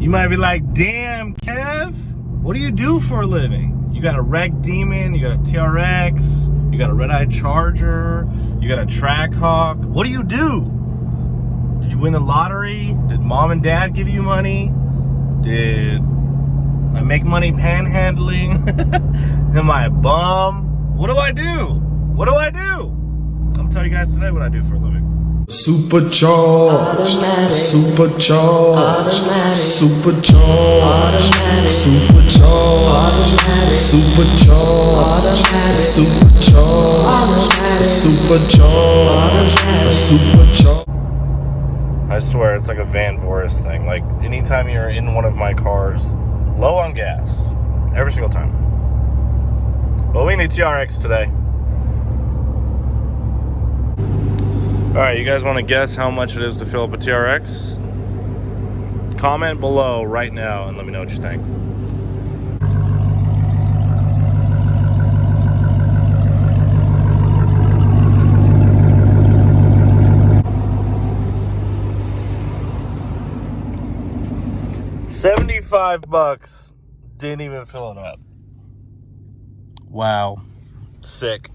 You might be like, damn, Kev, what do you do for a living? You got a wrecked Demon, you got a TRX, you got a Redeye Charger, you got a Trackhawk. What do you do? Did you win the lottery? Did mom and dad give you money? Did I make money panhandling? Am I a bum? What do I do? What do I do? I'm gonna tell you guys today what I do for a living. Supercharged, supercharged, supercharged, supercharged, supercharged, supercharged, supercharged, supercharged. I swear it's like a Van Voris thing. Like anytime you're in one of my cars, low on gas, every single time. But we need TRX today. All right, you guys want to guess how much it is to fill up a TRX? Comment below right now and let me know what you think. $75. Didn't even fill it up. Wow, sick.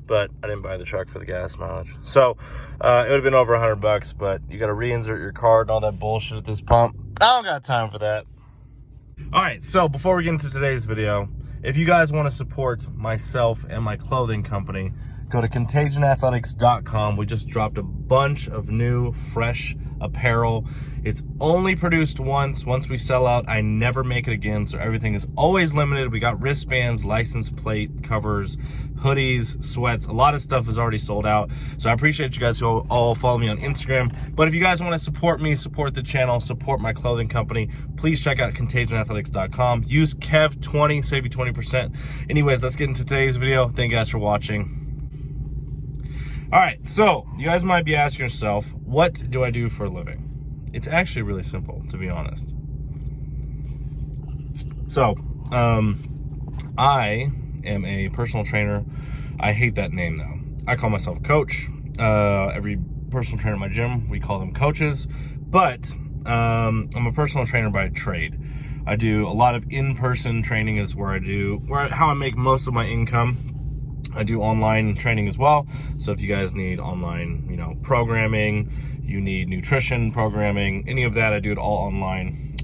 But I didn't buy the truck for the gas mileage. So it would have been over $100, but you got to reinsert your card and all that bullshit at this pump. I don't got time for that. All right, so before we get into today's video, if you guys want to support myself and my clothing company, go to contagionathletics.com. We just dropped a bunch of new, fresh apparel. It's only produced once. Once we sell out, I never make it again, so everything is always limited. We got wristbands, license plate covers, hoodies, sweats. A lot of stuff is already sold out, so I appreciate you guys who all follow me on Instagram. But if you guys want to support me, support the channel, support my clothing company, please check out contagionathletics.com. Use KEV20, save you 20%. Anyways, let's get into today's video. Thank you guys for watching. All right, so you guys might be asking yourself, what do I do for a living? It's actually really simple, to be honest. So, I am a personal trainer. I hate that name though. I call myself a coach. Every personal trainer at my gym, we call them coaches, but I'm a personal trainer by trade. I do a lot of in-person training is how I make most of my income. I do online training as well. So if you guys need online, programming, you need nutrition programming, any of that, I do it all online.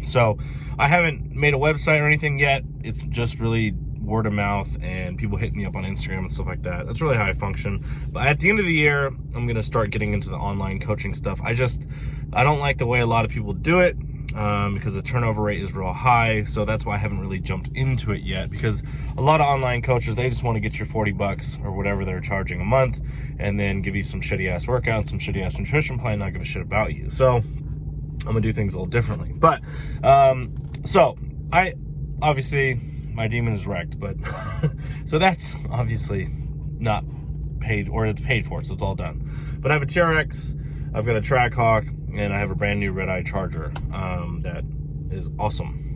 So I haven't made a website or anything yet. It's just really word of mouth and people hitting me up on Instagram and stuff like that. That's really how I function. But at the end of the year, I'm going to start getting into the online coaching stuff. I don't like the way a lot of people do it. Because the turnover rate is real high, so that's why I haven't really jumped into it yet, because a lot of online coaches, they just want to get your $40 or whatever they're charging a month and then give you some shitty ass workouts, some shitty ass nutrition plan, not give a shit about you. So I'm gonna do things a little differently. But so I obviously my Demon is wrecked, but so that's obviously not paid, or it's paid for, so it's all done. But I have a TRX, I've got a Trackhawk, and I have a brand new Redeye Charger that is awesome.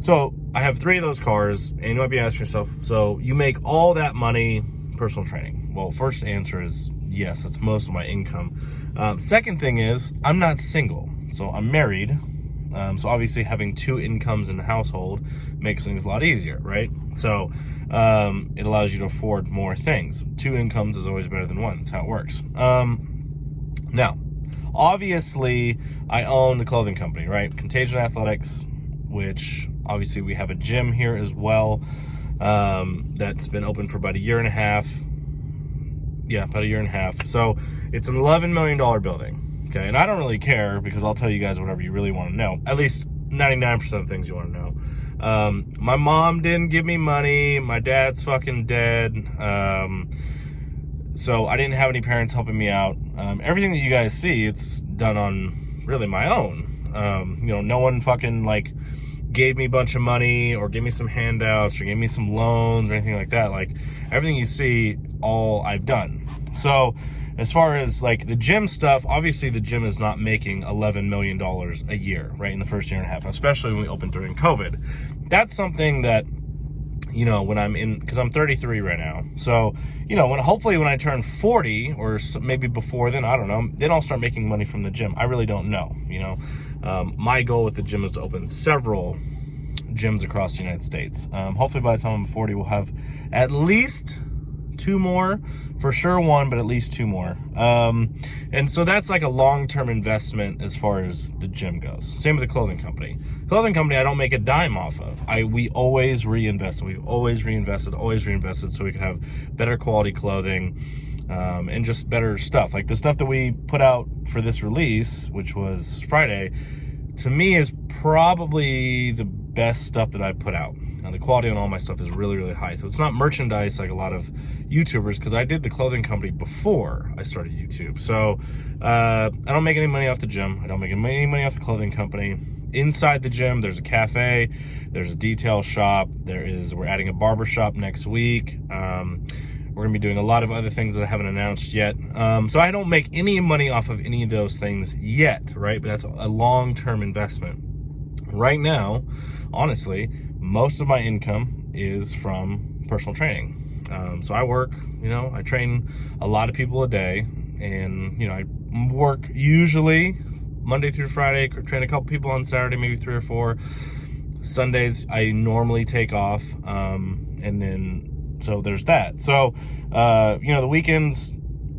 So I have 3 of those cars, and you might be asking yourself, so you make all that money personal training? Well, first answer is yes, that's most of my income. Second thing is, I'm not single, so I'm married. So obviously having 2 incomes in the household makes things a lot easier, right? So it allows you to afford more things. 2 incomes is always better than 1. That's how it works. Now, obviously, I own the clothing company, right? Contagion Athletics, which obviously we have a gym here as well. That's been open for about a year and a half. Yeah, about a year and a half. So it's an $11 million building, okay? And I don't really care, because I'll tell you guys whatever you really want to know. At least 99% of things you want to know. My mom didn't give me money. My dad's fucking dead. So I didn't have any parents helping me out. Everything that you guys see, it's done on really my own. No one fucking like gave me a bunch of money or gave me some handouts or gave me some loans or anything like that. Like everything you see, all I've done. So as far as like the gym stuff, obviously the gym is not making $11 million a year, right? In the first year and a half, especially when we opened during COVID. That's something that, when I'm in, because I'm 33 right now. So, hopefully when I turn 40 or maybe before then, I don't know, then I'll start making money from the gym. I really don't know, My goal with the gym is to open several gyms across the United States. Hopefully by the time I'm 40, we'll have at least 2 more, for sure 1, but at least 2 more. And so that's like a long-term investment as far as the gym goes. Same with the clothing company. Clothing company, I don't make a dime off of. We always reinvest. We've always reinvested, so we can have better quality clothing, and just better stuff. Like the stuff that we put out for this release, which was Friday, to me is probably the best stuff that I've put out. Now the quality on all my stuff is really, really high. So it's not merchandise like a lot of YouTubers, because I did the clothing company before I started YouTube. So I don't make any money off the gym. I don't make any money off the clothing company. Inside the gym, there's a cafe, there's a detail shop, we're adding a barber shop next week. We're gonna be doing a lot of other things that I haven't announced yet. So I don't make any money off of any of those things yet, right? But that's a long-term investment. Right now, honestly, most of my income is from personal training. So I work, I train a lot of people a day, and, I work usually Monday through Friday, train a couple people on Saturday, maybe 3 or 4. Sundays, I normally take off, and then so there's that. So, the weekends,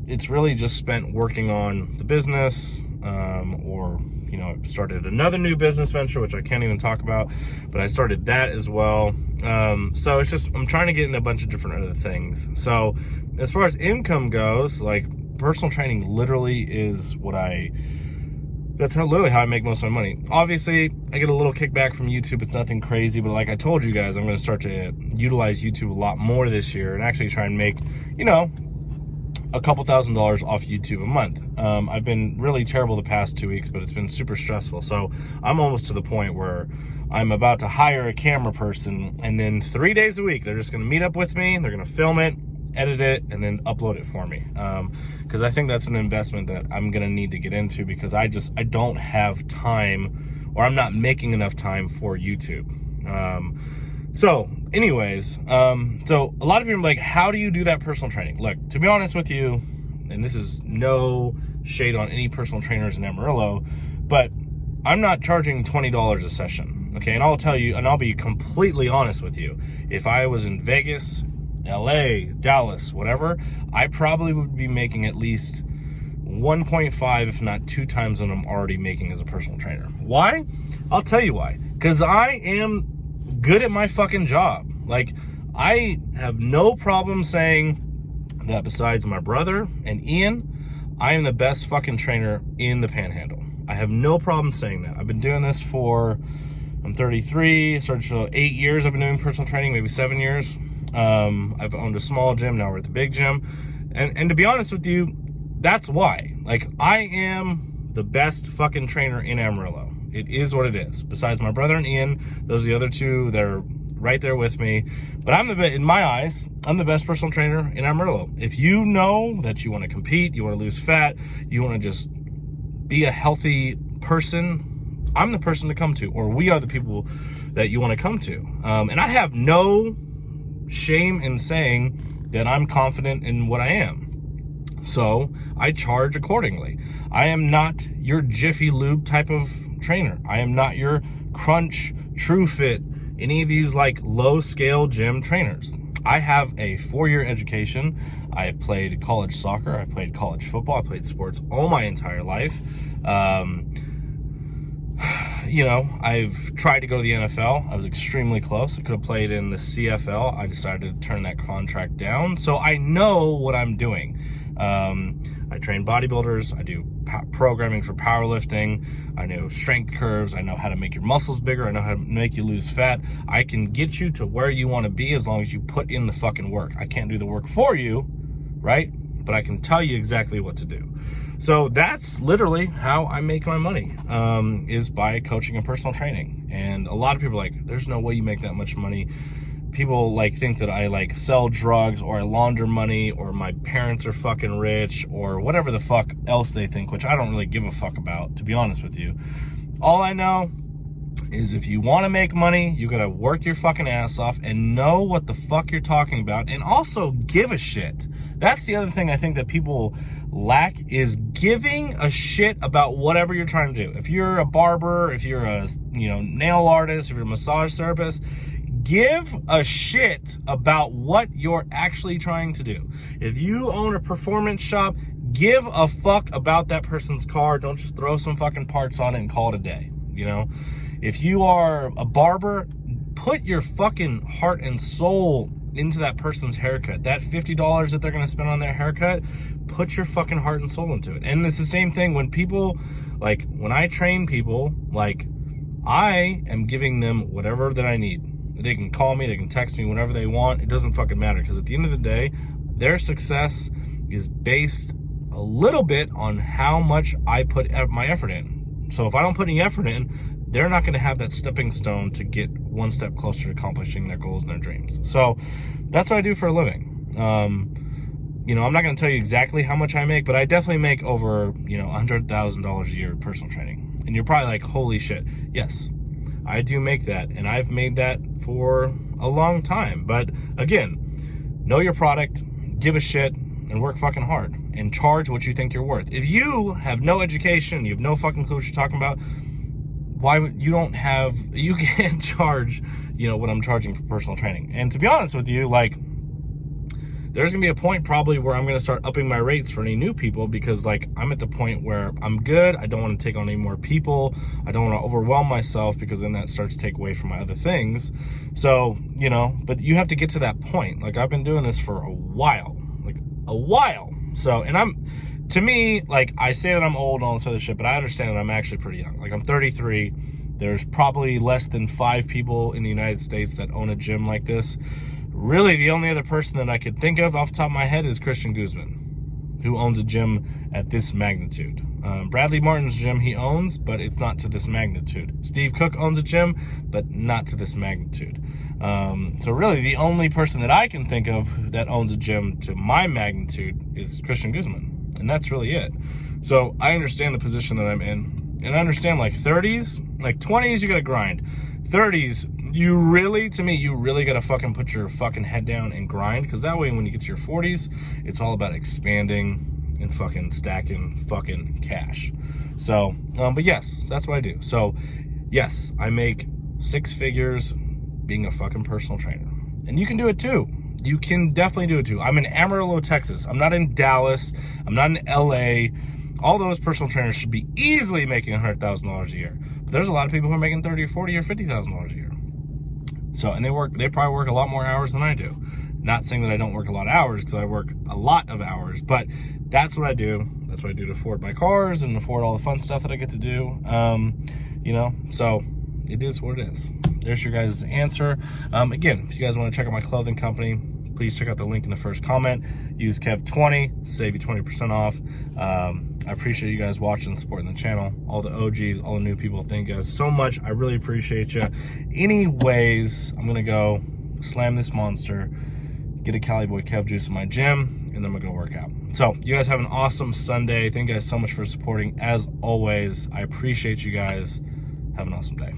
it's really just spent working on the business, or, I started another new business venture, which I can't even talk about, but I started that as well. So it's just, I'm trying to get in a bunch of different other things. So as far as income goes, like personal training literally is literally how I make most of my money. Obviously, I get a little kickback from YouTube. It's nothing crazy, but like I told you guys, I'm going to start to utilize YouTube a lot more this year and actually try and make, a couple $1,000s off YouTube a month. I've been really terrible the past 2 weeks, but it's been super stressful. So I'm almost to the point where I'm about to hire a camera person, and then 3 days a week, they're just going to meet up with me. They're going to film it, edit it, and then upload it for me. Because I think that's an investment that I'm going to need to get into, because I don't have time, or I'm not making enough time for YouTube. So anyways, so a lot of people are like, how do you do that personal training? Look, to be honest with you, and this is no shade on any personal trainers in Amarillo, but I'm not charging $20 a session. Okay. And I'll tell you, and I'll be completely honest with you. If I was in Vegas, LA, Dallas, whatever, I probably would be making at least 1.5, if not 2 times what I'm already making as a personal trainer. Why? I'll tell you why. Because I am good at my fucking job. Like, I have no problem saying that besides my brother and Ian, I am the best fucking trainer in the Panhandle. I have no problem saying that. I've been doing this I'm 33, so 8 years I've been doing personal training, maybe 7 years. I've owned a small gym, now we're at the big gym. And to be honest with you, that's why. Like, I am the best fucking trainer in Amarillo. It is what it is. Besides my brother and Ian, those are the other 2 that are right there with me. But in my eyes, I'm the best personal trainer in Amarillo. If you know that you want to compete, you want to lose fat, you want to just be a healthy person, I'm the person to come to, or we are the people that you want to come to. And I have no shame in saying that I'm confident in what I am. So I charge accordingly. I am not your Jiffy Lube type of trainer. I am not your Crunch, TrueFit, any of these like low scale gym trainers. I have a 4-year education. I have played college soccer. I've played college football. I played sports all my entire life. I've tried to go to the NFL. I was extremely close. I could have played in the CFL. I decided to turn that contract down. So I know what I'm doing. I train bodybuilders. I do programming for powerlifting. I know strength curves. I know how to make your muscles bigger. I know how to make you lose fat. I can get you to where you want to be as long as you put in the fucking work. I can't do the work for you, right? But I can tell you exactly what to do. So that's literally how I make my money, is by coaching and personal training. And a lot of people are like, there's no way you make that much money. People think that I sell drugs, or I launder money, or my parents are fucking rich, or whatever the fuck else they think, which I don't really give a fuck about, to be honest with you. All I know is if you want to make money, you gotta work your fucking ass off and know what the fuck you're talking about, and also give a shit. That's the other thing I think that people lack is giving a shit about whatever you're trying to do. If you're a barber, if you're a nail artist, if you're a massage therapist, give a shit about what you're actually trying to do. If you own a performance shop, give a fuck about that person's car. Don't just throw some fucking parts on it and call it a day, If you are a barber, put your fucking heart and soul into that person's haircut. That $50 that they're going to spend on their haircut, put your fucking heart and soul into it. And it's the same thing when people, when I train people, I am giving them whatever that I need. They can call me, they can text me whenever they want. It doesn't fucking matter, because at the end of the day, their success is based a little bit on how much I put my effort in. So if I don't put any effort in, they're not going to have that stepping stone to get one step closer to accomplishing their goals and their dreams. So that's what I do for a living. I'm not going to tell you exactly how much I make, but I definitely make over, $100,000 a year personal training. And you're probably like, holy shit. Yes, I do make that. And I've made that for a long time. But again, know your product, give a shit, and work fucking hard. And charge what you think you're worth. If you have no education, you have no fucking clue what you're talking about, why would you can't charge, what I'm charging for personal training. And to be honest with you, there's gonna be a point probably where I'm gonna start upping my rates for any new people, because I'm at the point where I'm good. I don't want to take on any more people. I don't want to overwhelm myself, because then that starts to take away from my other things. So, but you have to get to that point. I've been doing this for a while. So, and to me, I say that I'm old and all this other shit, but I understand that I'm actually pretty young. I'm 33. There's probably less than 5 people in the United States that own a gym like this. Really, the only other person that I could think of off the top of my head is Christian Guzman, who owns a gym at this magnitude. Bradley Martin's gym he owns, but it's not to this magnitude. Steve Cook owns a gym, but not to this magnitude. So really, the only person that I can think of that owns a gym to my magnitude is Christian Guzman. And that's really it. So I understand the position that I'm in. And I understand 30s, 20s, you gotta grind. 30s, you really gotta fucking put your fucking head down and grind. Because that way, when you get to your 40s, it's all about expanding and fucking stacking fucking cash. So, but yes, that's what I do. So, yes, I make 6 figures being a fucking personal trainer. And you can do it too. You can definitely do it too. I'm in Amarillo, Texas. I'm not in Dallas. I'm not in LA. All those personal trainers should be easily making $100,000 a year. But there's a lot of people who are making $30,000 or $40,000 or $50,000 a year. So, and they probably work a lot more hours than I do. Not saying that I don't work a lot of hours, because I work a lot of hours, but that's what I do. That's what I do to afford my cars and afford all the fun stuff that I get to do. So it is what it is. There's your guys' answer. Again, if you guys want to check out my clothing company, please check out the link in the first comment. Use Kev20, save you 20% off. I appreciate you guys watching and supporting the channel. All the OGs, all the new people, thank you guys so much. I really appreciate you. Anyways, I'm gonna go slam this monster, get a Cali Boy Kev juice in my gym, and then I'm gonna go work out. So you guys have an awesome Sunday. Thank you guys so much for supporting. As always, I appreciate you guys. Have an awesome day.